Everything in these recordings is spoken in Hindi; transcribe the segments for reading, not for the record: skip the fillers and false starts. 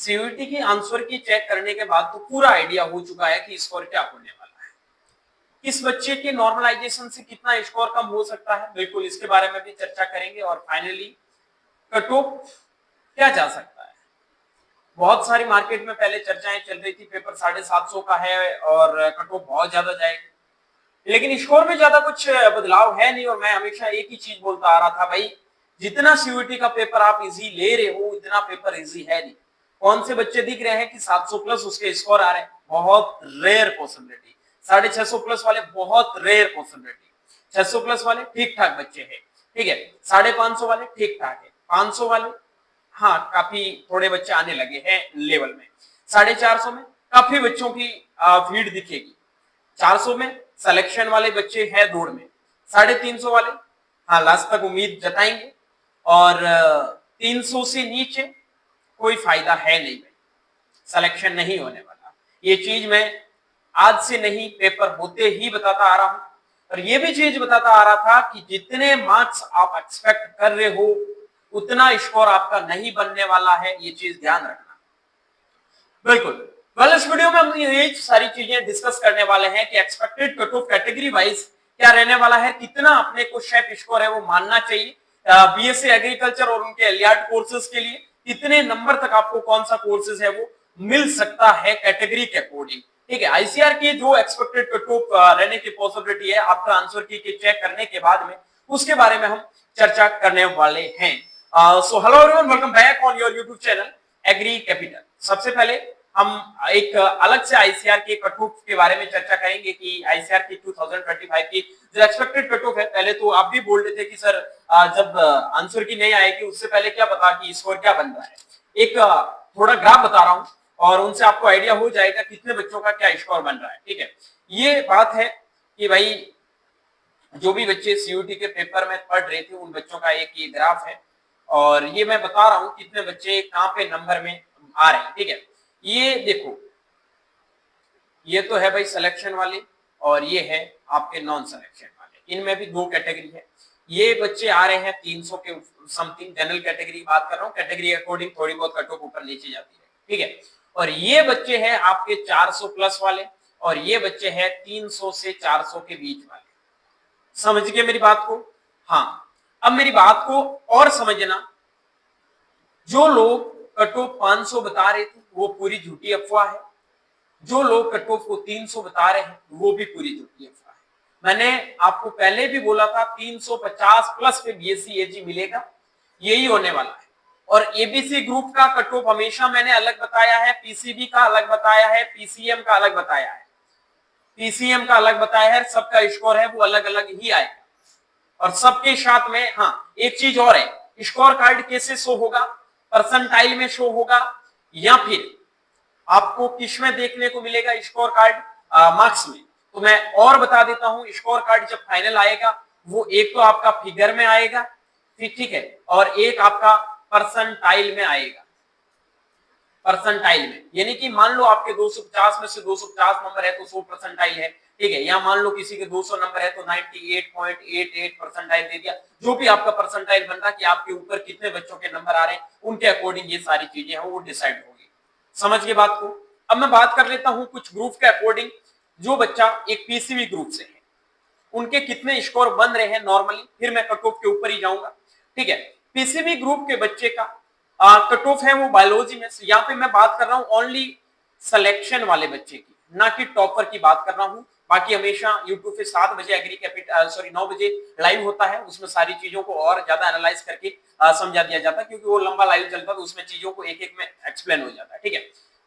सीयूईटी की आंसर की चेक करने के बाद तो पूरा आइडिया हो चुका है कि स्कोर क्या होने वाला है। किस बच्चे के नॉर्मलाइजेशन से कितना स्कोर कम हो सकता है, बिल्कुल इसके बारे में भी चर्चा करेंगे। और फाइनली कट ऑफ क्या जा सकता है। बहुत सारी मार्केट में पहले चर्चाएं चल रही थी पेपर 750 का है और कट ऑफ बहुत ज्यादा जाएगी, लेकिन स्कोर में ज्यादा कुछ बदलाव है नहीं। और मैं हमेशा एक ही चीज बोलता आ रहा था, भाई जितना सीयूईटी का पेपर आप इजी ले रहे हो उतना पेपर इजी है नहीं। कौन से बच्चे दिख रहे हैं कि 700 प्लस उसके स्कोर आ रहे हैं, बहुत रेयर पॉसिबिलिटी। 650 प्लस वाले बहुत रेयर पॉसिबिलिटी। 600 प्लस वाले ठीक ठाक बच्चे हैं, ठीक है। 550 वाले ठीक ठाक है। 500 वाले हाँ काफी थोड़े बच्चे आने लगे हैं लेवल में। 450 में काफी बच्चों की भीड़ दिखेगी। 400 में सिलेक्शन वाले बच्चे हैं दौड़ में। 350 वाले हाँ लास्ट तक उम्मीद जताएंगे। और 300 से नीचे कोई फायदा है नहीं भाई, सिलेक्शन नहीं होने वाला। ये चीज मैं आज से नहीं पेपर होते ही बताता आ रहा हूं। और ये भी चीज बताता आ रहा था कि जितने मार्क्स आप एक्सपेक्ट कर रहे हो उतना स्कोर आपका नहीं बनने वाला है, ये चीज ध्यान रखना। बिल्कुल। वेल इस वीडियो में हम यही सारी चीजें डिस्कस करने वाले हैं कि expected cut off category wise क्या रहने वाला है, कितना अपने को शेप स्कोर है वो मानना चाहिए बीएससी एग्रीकल्चर और उनके एलियाड कोर्सेज के लिए। कितने नंबर तक आपको कौन सा कोर्सेज है वो मिल सकता है कैटेगरी के अकॉर्डिंग, ठीक है। आईसीआर की जो एक्सपेक्टेड कट ऑफ रहने की पॉसिबिलिटी है आपका आंसर की चेक करने के बाद में, उसके बारे में हम चर्चा करने वाले हैं। So hello everyone, welcome back on your YouTube channel agri capital. सबसे पहले हम एक अलग से आईसीआर के कट ऑफ के बारे में चर्चा करेंगे कि आईसीआर की 2025 की जो एक्सपेक्टेड कट ऑफ है। पहले तो आप भी बोल रहे थे कि सर जब आंसर की नहीं आएगी उससे पहले क्या पता कि स्कोर क्या बन रहा है। एक थोड़ा ग्राफ बता रहा हूं और उनसे आपको आइडिया हो जाएगा कितने बच्चों का क्या स्कोर बन रहा है, ठीक है। ये बात है कि भाई जो भी बच्चे सीयूईटी के पेपर में पढ़ रहे थे उन बच्चों का एक ये ग्राफ है और ये मैं बता रहा हूं कितने बच्चे कहां पे नंबर में आ रहे हैं, ठीक है। ये देखो, ये तो है भाई सिलेक्शन वाले और ये है आपके नॉन सिलेक्शन वाले। इनमें भी दो कैटेगरी है। ये बच्चे आ रहे हैं 300 के समथिंग, जनरल कैटेगरी बात कर रहा हूँ। कैटेगरी अकॉर्डिंग थोड़ी बहुत कट ऑफ ऊपर नीचे जाती है, ठीक है। और ये बच्चे हैं आपके 400 प्लस वाले और ये बच्चे हैं 300 से 400 के बीच वाले। समझ गए मेरी बात को? हाँ, अब मेरी बात को और समझना। जो लोग कट ऑफ 500 बता रहे थे वो पूरी झूठी अफवाह है। जो लोग कट ऑफ को 300 बता रहे हैं वो भी पूरी झूठी अफवाह है। मैंने आपको पहले भी बोला था 350 प्लस पे बीएससी एजी मिलेगा, यही होने वाला है। और एबीसी ग्रुप का कट ऑफ हमेशा मैंने अलग बताया है, पीसीबी का अलग बताया है, पीसीएम का अलग बताया है। पीसीएम का अलग बताया है, सबका स्कोर है वो अलग अलग ही आएगा। और सबके साथ में हाँ एक चीज और है, स्कोर कार्ड कैसे शो होगा, परसेंटाइल में शो होगा या फिर आपको किस में देखने को मिलेगा स्कोर कार्ड, मार्क्स में। तो मैं और बता देता हूं, स्कोर कार्ड जब फाइनल आएगा वो एक तो आपका फिगर में आएगा, ठीक है, और एक आपका परसेंटाइल में आएगा। परसेंटाइल में यानी कि मान लो आपके 250 में से 250 नंबर है तो 100 परसेंटाइल है, ठीक है। या मान लो किसी के 200 नंबर है तो 98.88 परसेंटाइल दे दिया। जो भी आपका परसेंटाइल बन रहा है कि आपके ऊपर कितने बच्चों के नंबर आ रहे हैं उनके अकॉर्डिंग ये सारी चीजें हैं वो डिसाइड होगी। समझ गए बात को? अब मैं बात कर लेता हूं कुछ ग्रुप के अकॉर्डिंग। जो बच्चा एक पीसीबी ग्रुप से है उनके कितने स्कोर बन रहे हैं नॉर्मली, फिर मैं कट ऑफ के ऊपर ही जाऊंगा, ठीक है। पीसीबी ग्रुप के बच्चे का कट ऑफ है वो बायोलॉजी में। यहाँ पे मैं बात कर रहा हूँ ओनली सिलेक्शन वाले बच्चे की, ना कि टॉपर की बात कर रहा हूँ। बाकी हमेशा यूट्यूब पे 7 बजे एग्री कैपिटल 9 बजे लाइव होता है, उसमें सारी चीजों को और ज्यादा एनालाइज करके समझा दिया जाता है, क्योंकि वो लंबा लाइव चलता है तो उसमें चीजों को एक एक में एक्सप्लेन हो जाता है, ठीक है।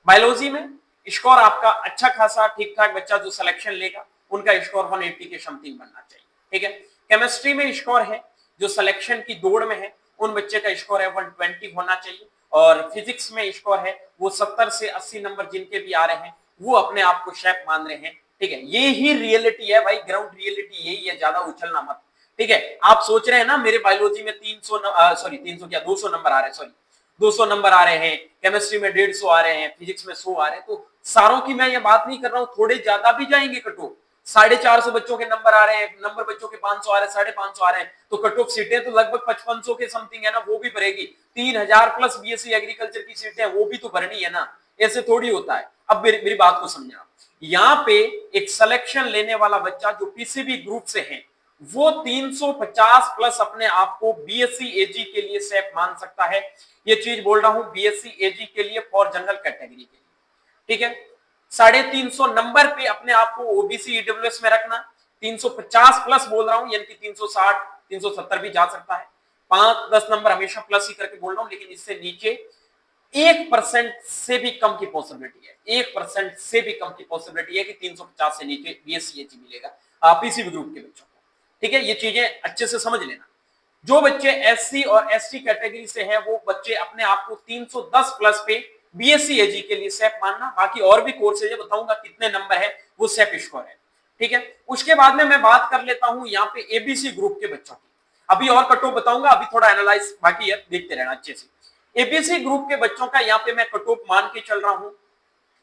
बायोलॉजी में स्कोर आपका अच्छा खासा ठीक ठाक बच्चा जो सिलेक्शन लेगा उनका स्कोर 180 के समथिंग बनना चाहिए, ठीक है। केमिस्ट्री में स्कोर है जो सिलेक्शन की दौड़ में है उन बच्चे का स्कोर है 120 होना चाहिए। और फिजिक्स में स्कोर है वो 70 से 80 नंबर जिनके भी आ रहे हैं वो अपने आप को शेफ मान रहे हैं, ठीक है। ये ही रियलिटी है भाई, ग्राउंड रियलिटी यही है, ज्यादा उछलना मत, ठीक है। आप सोच रहे हैं ना मेरे बायोलॉजी में 300 क्या 200 नंबर आ रहे हैं, सॉरी 200 नंबर आ रहे हैं, केमिस्ट्री में 150 आ रहे हैं, फिजिक्स में 100 आ रहे हैं, तो सारों की मैं ये बात नहीं कर रहा हूं, थोड़े ज्यादा भी जाएंगे कटो, 450 बच्चों के नंबर आ रहे हैं, नंबर बच्चों के 500 आ रहे हैं, 550 आ रहे हैं, तो कट ऑफ सीटें तो लगभग 5500 के समथिंग है ना, वो भी भरेगी। 3000 प्लस बीएससी एग्रीकल्चर की सीटें वो भी तो भरनी है ना, ऐसे थोड़ी होता है। अब मेरी बात को समझना, यहाँ पे एक सिलेक्शन लेने वाला बच्चा जो पीसीबी ग्रुप से है वो 350 प्लस अपने आप को बीएससी एजी के लिए सेफ मान सकता है। ये चीज बोल रहा हूं बीएससी एजी के लिए फॉर जनरल कैटेगरी के लिए, ठीक है। 350 नंबर पे अपने आप को ओबीसी ईडब्ल्यूएस में रखना, 350 प्लस बोल रहा हूं, यानी कि 360 370 भी जा सकता है। 5-10 नंबर हमेशा प्लस ही करके बोल रहा हूं, लेकिन इससे नीचे 1% से भी कम की पॉसिबिलिटी है, 1% से भी कम की पॉसिबिलिटी है कि 350 से नीचे बीएससी एजी मिलेगा पीसीबी ग्रुप के बच्चों को, ठीक है। ये चीजें अच्छे से समझ लेना। जो बच्चे एससी और एसटी कैटेगरी से हैं वो बच्चे अपने आप को 310 प्लस पे बीएससी एजी के लिए सेफ मानना। बाकी और भी कोर्सेज है, बताऊंगा कितने नंबर है वो सेफ स्कोर है, ठीक है। उसके बाद में मैं बात कर लेता हूं यहाँ पे एबीसी ग्रुप के बच्चों की। अभी और कट ऑफ बताऊंगा, अभी थोड़ा एनालाइज बाकी है, देखते रहना अच्छे से। एबीसी ग्रुप के बच्चों का यहाँ पे मैं कट ऑफ मान के चल रहा हूं।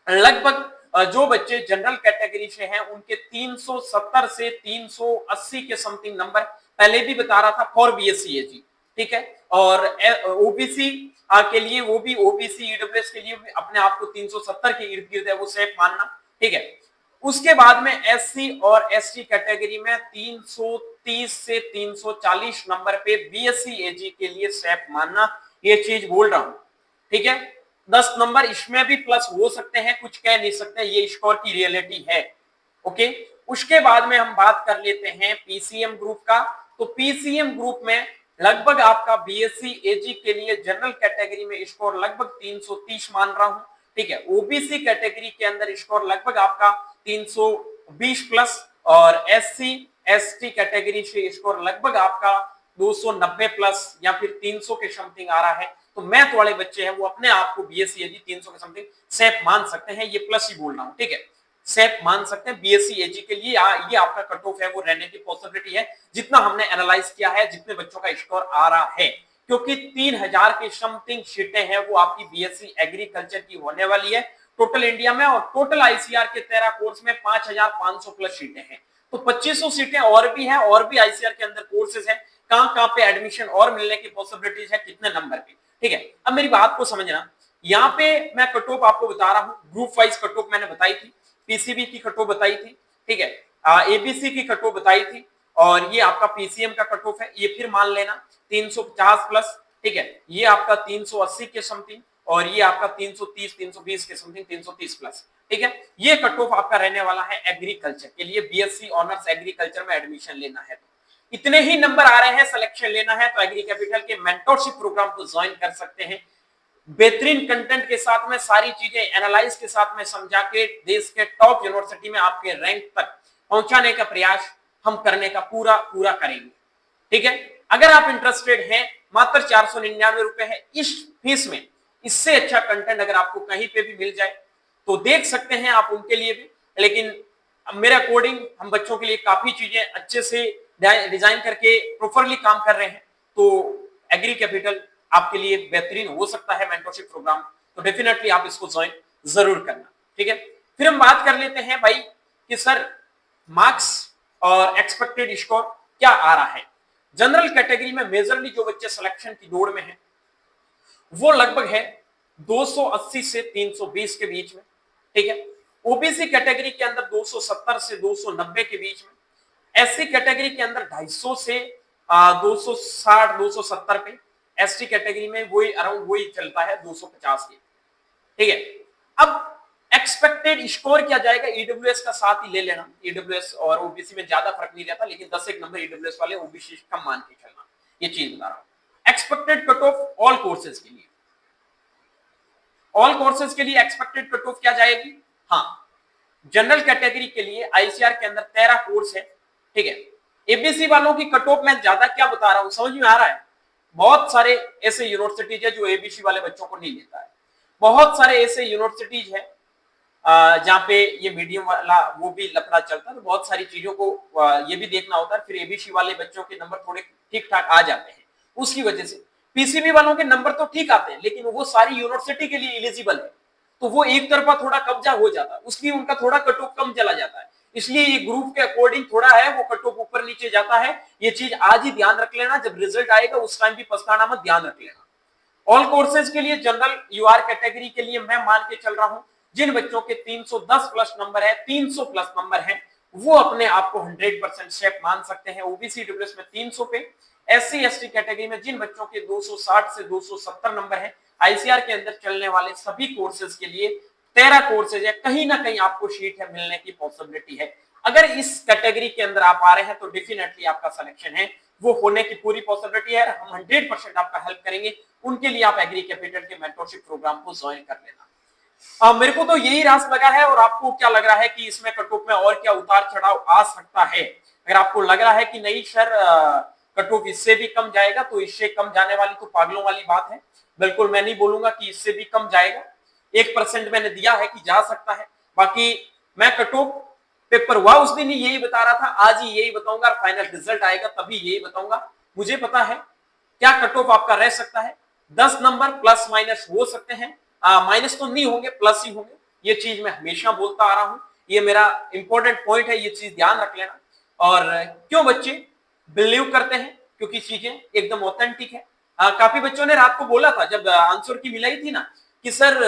लगभग जो बच्चे जनरल कैटेगरी से हैं उनके 370 से 380 के समथिंग नंबर पहले भी बता रहा था फॉर बीएससी एजी, ठीक है। और ओबीसी के लिए वो भी ओबीसी ईडब्ल्यूएस के लिए अपने आप को 370 के इर्द गिर्द है वो सेफ मानना, ठीक है। उसके बाद में एससी और एसटी कैटेगरी में 330 से 340 नंबर पे बीएससी एजी के लिए सेफ मानना, ये चीज बोल रहा हूं, ठीक है। 10 नंबर इसमें भी प्लस हो सकते हैं, कुछ कह नहीं सकते, ये स्कोर की रियलिटी है, ओके। उसके बाद में हम बात कर लेते हैं पीसीएम ग्रुप का। तो पीसीएम ग्रुप में लगभग आपका बीएससी एजी के लिए जनरल कैटेगरी में स्कोर लगभग 330 मान रहा हूं, ठीक है। ओबीसी कैटेगरी के अंदर स्कोर लगभग आपका 320 प्लस, और एससी एसटी कैटेगरी से स्कोर लगभग आपका 290 प्लस या फिर 300 के समथिंग आ रहा है। तो मैथ वाले बच्चे हैं वो अपने आप को बीएससी एजी 300 के समथिंग सेफ मान सकते हैं, ये प्लस ही बोल रहा हूं, ठीक है। सेफ मान सकते हैं बीएससी एजी के लिए, ये आपका कट ऑफ है वो रहने की पॉसिबिलिटी है जितना हमने एनालाइज किया है, जितने बच्चों का स्कोर आ रहा है। क्योंकि 3000 के समथिंग सीटें हैं वो आपकी बीएससी एग्रीकल्चर की होने वाली है टोटल इंडिया में, और टोटल आईसीआर के 13 कोर्स में 5500 प्लस सीटें हैं। तो 2500 सीटें और भी हैं, और भी आईसीआर के अंदर कोर्सेज हैं, कहां पे एडमिशन और मिलने की पॉसिबिलिटीज है, कितने नंबर पे, ठीक है। अब मेरी बात को समझना, यहाँ पे मैं कट ऑफ आपको बता रहा हूँ, ग्रुप वाइज कट ऑफ मैंने बताई थी, पीसीबी की कट ऑफ बताई थी, ठीक है, एबीसी की कट ऑफ बताई थी, और ये आपका पीसीएम का कट ऑफ है, ये फिर मान लेना 350 प्लस, ठीक है। ये आपका 380 के समथिंग, और ये आपका 330 320 के समथिंग, 330 प्लस, ठीक है। ये कट ऑफ आपका रहने वाला है एग्रीकल्चर के लिए, बीएससी ऑनर्स एग्रीकल्चर में एडमिशन लेना है तो इतने ही नंबर आ रहे हैं, सिलेक्शन लेना है तो एग्री कैपिटल के मेंटरशिप प्रोग्राम को ज्वाइन कर सकते हैं। बेहतरीन कंटेंट के साथ में, सारी चीजें एनालाइज के साथ में समझा के देश के टॉप यूनिवर्सिटी में आपके रैंक तक पहुंचाने का प्रयास हम करने का पूरा करेंगे, ठीक है। अगर आप इंटरेस्टेड हैं, मात्र 499 रुपए है इस फीस में, इससे अच्छा कंटेंट अगर आपको कहीं पे भी मिल जाए तो देख सकते हैं आप उनके लिए भी। लेकिन मेरे अकॉर्डिंग हम बच्चों के लिए काफी चीजें अच्छे से डिजाइन करके प्रॉपरली काम कर रहे हैं, तो एग्री कैपिटल आपके लिए बेहतरीन हो सकता है मेंटरशिप प्रोग्राम, तो डेफिनेटली आप इसको ज्वाइन जरूर करना, ठीक है। फिर हम बात कर लेते हैं भाई कि सर मार्क्स और एक्सपेक्टेड स्कोर क्या आ रहा है। जनरल कैटेगरी में मेजरली जो बच्चे सिलेक्शन की दौड़ में हैं वो लगभग है 280 से 320 के बीच में, ठीक है। ओबीसी कैटेगरी के अंदर 270 से 290 के बीच में, एससी कैटेगरी के अंदर 250 से 260 270 पे, एसटी कैटेगरी में वही अराउंड वही चलता है 250 के, ठीक है। अब एक्सपेक्टेड स्कोर क्या जाएगा, ईडब्ल्यूएस का साथ ही ले लेना, ईडब्ल्यूएस और ओबीसी में ज्यादा फर्क नहीं रहता, लेकिन 10 एक नंबर ईडब्ल्यूएस वाले, ओबीसी कम मान के चलना, ये चीज बता रहा हूं। Expected cut off all courses के लिए, ऑल कोर्सेज के लिए एक्सपेक्टेड कट ऑफ क्या जाएगी, हाँ जनरल कैटेगरी के लिए आईसीआर के अंदर 13 कोर्स है, ठीक है। एबीसी वालों की कट ऑफ मैं ज्यादा क्या बता रहा हूं, समझ में आ रहा है। बहुत सारे ऐसे यूनिवर्सिटीज है जो एबीसी वाले बच्चों को नहीं लेता है, बहुत सारे ऐसे यूनिवर्सिटीज है जहां पे ये मीडियम वाला वो भी लफड़ा चलता है, तो बहुत सारी चीजों को ये भी देखना होता है, फिर एबीसी वाले बच्चों के नंबर थोड़े ठीक ठाक आ जाते हैं, उसकी वजह से पीसीबी वालों के नंबर तो ठीक आते हैं, लेकिन वो सारी यूनिवर्सिटी के लिए एलिजिबल है, तो वो एक तरफा थोड़ा कब्जा हो जाता है, उसकी उनका थोड़ा कट ऑफ कम चला जाता है। इसलिए ये ग्रुप के अकॉर्डिंग थोड़ा है वो कट ऑफ ऊपर नीचे जाता है। ये चीज आज ही ध्यान रख लेना, जब रिजल्ट आएगा उस टाइम भी पछताना मत, ध्यान रख लेना। ऑल कोर्सेज के लिए जनरल यूआर कैटेगरी के लिए मैं मान के चल रहा हूं जिन बच्चों के 310 प्लस नंबर है, 300 प्लस नंबर है, वो अपने आप को 100% शेफ मान सकते हैं। ओबीसी डब्ल्यूएस में 300 पे, एससी एसटी कैटेगरी में जिन बच्चों के 260 से 270 नंबर है, आईसीआर के अंदर चलने वाले सभी कोर्सेज के लिए 13 कोर्सेज है, कहीं ना कहीं आपको शीट है मिलने की पॉसिबिलिटी है। अगर इस कैटेगरी के अंदर आप आ रहे हैं तो डेफिनेटली आपका सिलेक्शन है वो होने की पूरी पॉसिबिलिटी है। हम 100% आपका हेल्प करेंगे। उनके लिए आप एग्री कैपिटल के मेंटरशिप प्रोग्राम को ज्वाइन कर लेना। मेरे को तो यही रास लगा है, और आपको क्या लग रहा है कि इसमें कट ऑफ में और क्या उतार चढ़ाव आ सकता है? अगर आपको लग रहा है कि नहीं सर कट ऑफ इससे भी कम जाएगा, तो इससे कम जाने वाली तो पागलों वाली बात है। बिल्कुल मैं नहीं बोलूंगा कि इससे भी कम जाएगा। 1% मैंने दिया है कि जा सकता है, बाकी मैं कट ऑफ पेपर हुआ उस दिन ही यही बता रहा था, आज ही यही बताऊंगा, फाइनल रिजल्ट आएगा तभी यही बताऊंगा। मुझे पता है क्या कट ऑफ आपका रह सकता है। 10 नंबर प्लस माइनस हो सकते हैं, माइनस तो नहीं होंगे, प्लस ही होंगे। ये चीज मैं हमेशा बोलता आ रहा हूं, ये मेरा इंपॉर्टेंट पॉइंट है, ये चीज ध्यान रख लेना। और क्यों बच्चे बिलीव करते हैं? क्योंकि चीजें एकदम ऑथेंटिक है। काफी बच्चों ने रात को बोला था जब आंसर की मिलाई थी ना कि सर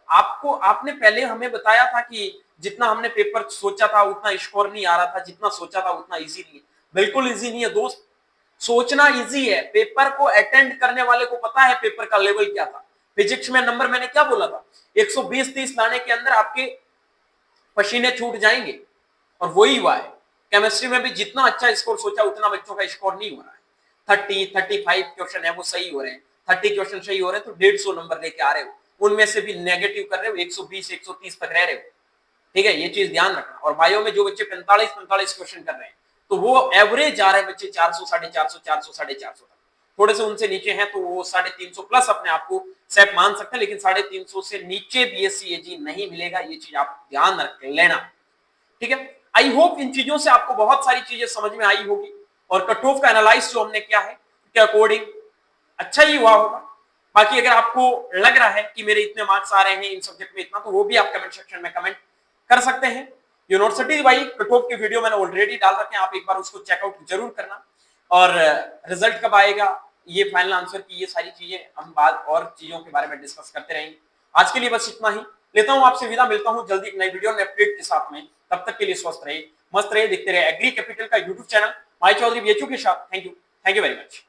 आपने पहले हमें बताया था कि जितना हमने पेपर सोचा था उतना स्कोर नहीं आ रहा था, जितना सोचा था उतना इजी नहीं है। बिल्कुल इजी नहीं है दोस्त, सोचना इजी है, पेपर को अटेंड करने वाले को पता है पेपर का लेवल क्या था। फिजिक्स में नंबर मैंने क्या बोला था, 120-30 लाने के अंदर आपके पसीने छूट जाएंगे, और वही हुआ है। केमिस्ट्री में भी जितना अच्छा स्कोर सोचा उतना बच्चों का स्कोर नहीं हो रहा है। 30-35 क्वेश्चन है वो सही हो रहे हैं, 30 क्वेश्चन सही हो रहे हैं तो 150 नंबर लेके आ रहे हो, उनमें से भी नेगेटिव कर रहे हो, 120-130 तक रह रहे हो। ठीक है, ये चीज ध्यान रखना। और बायो में जो बच्चे 45-45 क्वेश्चन कर रहे हैं तो वो एवरेज जा रहे हैं बच्चे 400, 450, 400, 450 तक। थोड़े से उनसे नीचे हैं तो वो 350 प्लस अपने आप को सेट मान सकते हैं, लेकिन 350 से नीचे बीएससी एजी नहीं मिलेगा, ये चीज आप ध्यान रख लेना। ठीक है, आई होप इन चीजों से आपको बहुत सारी चीजें समझ में आई होगी, और कट ऑफ का एनालाइज जो हमने किया है के अकॉर्डिंग अच्छा ही हुआ होगा। बाकी अगर आपको लग रहा है कि मेरे इतने मार्क्स आ रहे हैं इन सब्जेक्ट में इतना, तो वो भी आप कमेंट सेक्शन में कमेंट कर सकते हैं। यूनिवर्सिटी भाई कट ऑफ की वीडियो मैंने ऑलरेडी डाल रखे हैं, आप एक बार उसको चेकआउट जरूर करना। और रिजल्ट कब आएगा, ये फाइनल आंसर की, ये सारी चीजें हम बाद और चीजों के बारे में डिस्कस करते रहेंगे। आज के लिए बस इतना ही, लेता हूं आपसे विदा, मिलता हूं जल्दी एक नई वीडियो नए अपडेट के साथ में। तब तक के लिए स्वस्थ रहे, मस्त रहे, देखते रहे एग्री कैपिटल का यूट्यूब चैनल माई चौधरी बीएचयू के साथ। Thank you very much.